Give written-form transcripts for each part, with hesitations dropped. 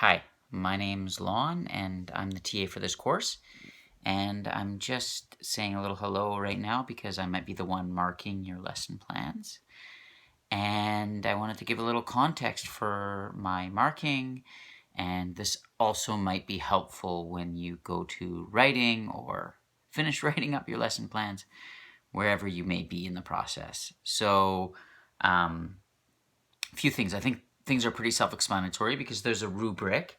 Hi, my name's Lon, and I'm the TA for this course. And I'm just saying a little hello right now because I might be the one marking your lesson plans. And I wanted to give a little context for my marking, and this also might be helpful when you go to writing or finish writing up your lesson plans, wherever you may be in the process. So, a few things. I think things are pretty self-explanatory because there's a rubric,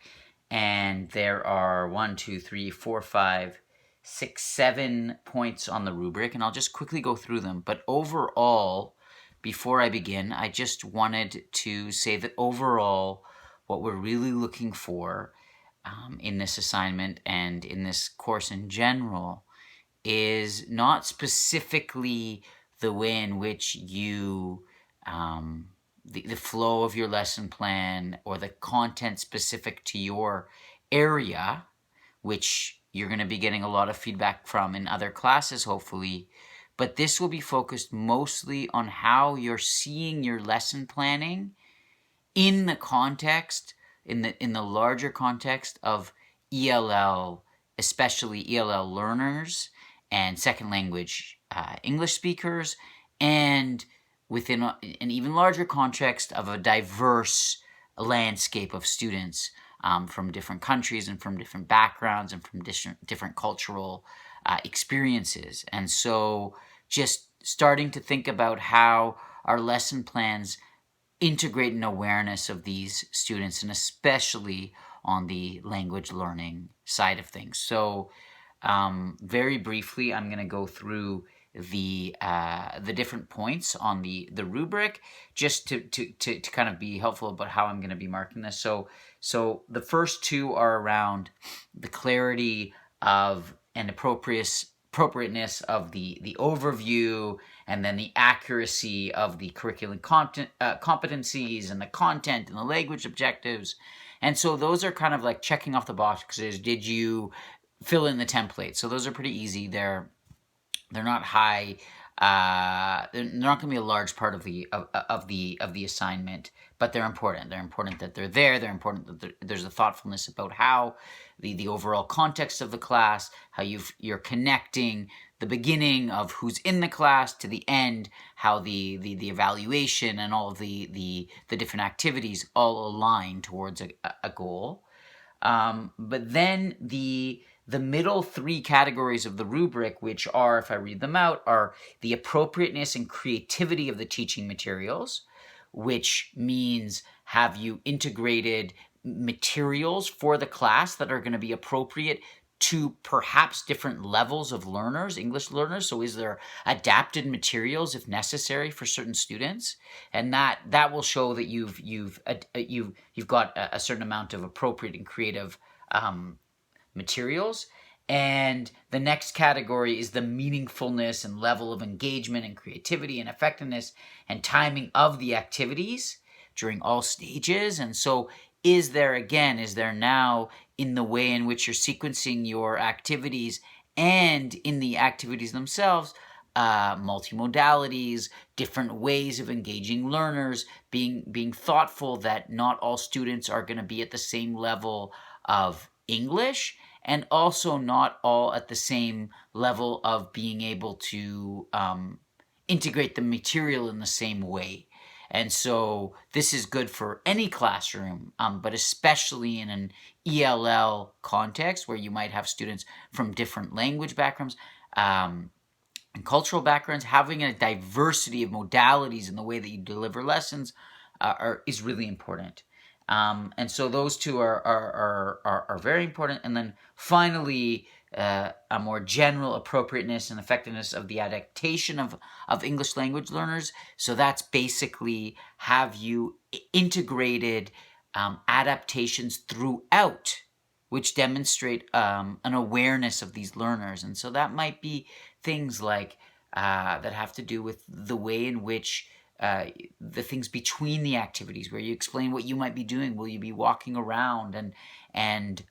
and there are 1, 2, 3, 4, 5, 6, 7 points on the rubric, and I'll just quickly go through them. But overall, before I begin, I just wanted to say that overall, what we're really looking for in this assignment and in this course in general is not specifically the way in which you the flow of your lesson plan or the content specific to your area, which you're going to be getting a lot of feedback from in other classes, hopefully. But this will be focused mostly on how you're seeing your lesson planning in the context, in the larger context of ELL, especially ELL learners and second language English speakers, and within an even larger context of a diverse landscape of students from different countries and from different backgrounds and from different cultural experiences. And so just starting to think about how our lesson plans integrate an awareness of these students, and especially on the language learning side of things. So very briefly, I'm going to go through the different points on the rubric, just to kind of be helpful about how I'm going to be marking this. So the first two are around the clarity of and appropriateness of the overview, and then the accuracy of the curriculum competencies and the content and the language objectives. And so those are kind of like checking off the boxes. Did you fill in the template? So those are pretty easy. They're not high. They're not going to be a large part of the assignment, but they're important. They're important that they're there. They're important that there's a thoughtfulness about how the overall context of the class, how you're connecting the beginning of who's in the class to the end, how the evaluation and all of the different activities all align towards a goal. But then the middle three categories of the rubric, which are, if I read them out, are the appropriateness and creativity of the teaching materials, which means have you integrated materials for the class that are going to be appropriate to perhaps different levels of learners, English learners. So is there adapted materials if necessary for certain students? And that will show that you've got a certain amount of appropriate and creative materials. And the next category is the meaningfulness and level of engagement and creativity and effectiveness and timing of the activities during all stages. And so is there now, in the way in which you're sequencing your activities and in the activities themselves, multimodalities, different ways of engaging learners, being thoughtful that not all students are going to be at the same level of English, and also not all at the same level of being able to integrate the material in the same way. And so this is good for any classroom, but especially in an ELL context where you might have students from different language backgrounds and cultural backgrounds. Having a diversity of modalities in the way that you deliver lessons is really important. And so those two are very important. And then finally, a more general appropriateness and effectiveness of the adaptation of English language learners. So that's basically, have you integrated adaptations throughout, which demonstrate an awareness of these learners. And so that might be things like that have to do with the way in which the things between the activities, where you explain what you might be doing. Will you be walking around and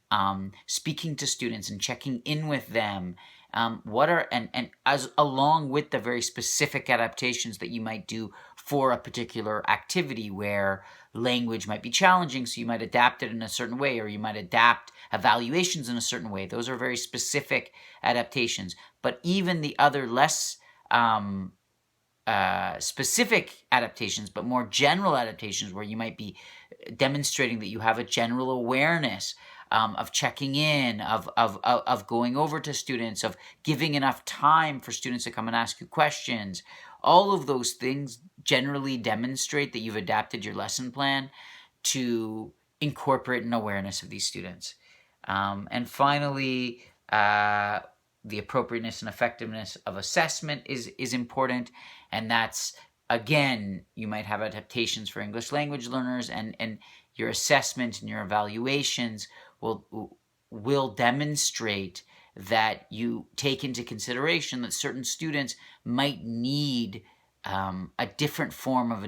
speaking to students and checking in with them? As along with the very specific adaptations that you might do for a particular activity, where language might be challenging, so you might adapt it in a certain way, or you might adapt evaluations in a certain way. Those are very specific adaptations. But even the other less specific adaptations, but more general adaptations, where you might be demonstrating that you have a general awareness of checking in, of going over to students, of giving enough time for students to come and ask you questions. All of those things generally demonstrate that you've adapted your lesson plan to incorporate an awareness of these students. And finally, the appropriateness and effectiveness of assessment is important, and that's, again, you might have adaptations for English language learners, and your assessment and your evaluations will demonstrate that you take into consideration that certain students might need a different form of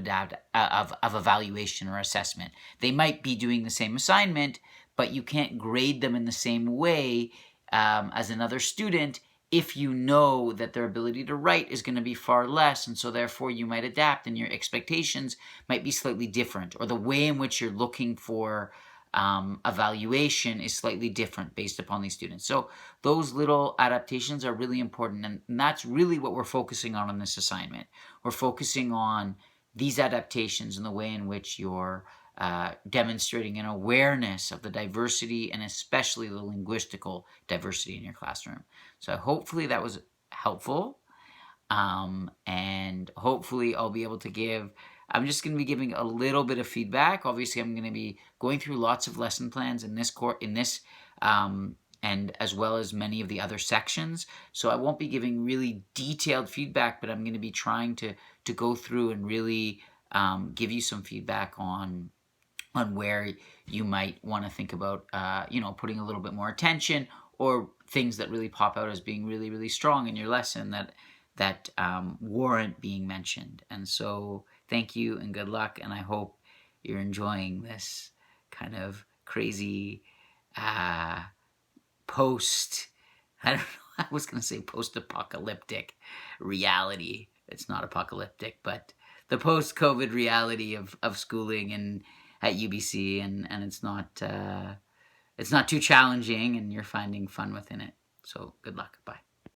evaluation or assessment. They might be doing the same assignment, but you can't grade them in the same way as another student if you know that their ability to write is going to be far less, and so therefore you might adapt and your expectations might be slightly different, or the way in which you're looking for evaluation is slightly different based upon these students. So those little adaptations are really important, and that's really what we're focusing on in this assignment. We're focusing on these adaptations and the way in which you're demonstrating an awareness of the diversity, and especially the linguistical diversity in your classroom. So hopefully that was helpful, and hopefully I'll be able to I'm just going to be giving a little bit of feedback. Obviously, I'm going to be going through lots of lesson plans in this and as well as many of the other sections. So I won't be giving really detailed feedback, but I'm going to be trying to go through and really give you some feedback on where you might want to think about, putting a little bit more attention, or things that really pop out as being really, really strong in your lesson that warrant being mentioned. And so thank you and good luck, and I hope you're enjoying this kind of crazy I was going to say post-apocalyptic reality. It's not apocalyptic, but the post-COVID reality of schooling and at UBC, and it's not too challenging, and you're finding fun within it. So good luck. Bye.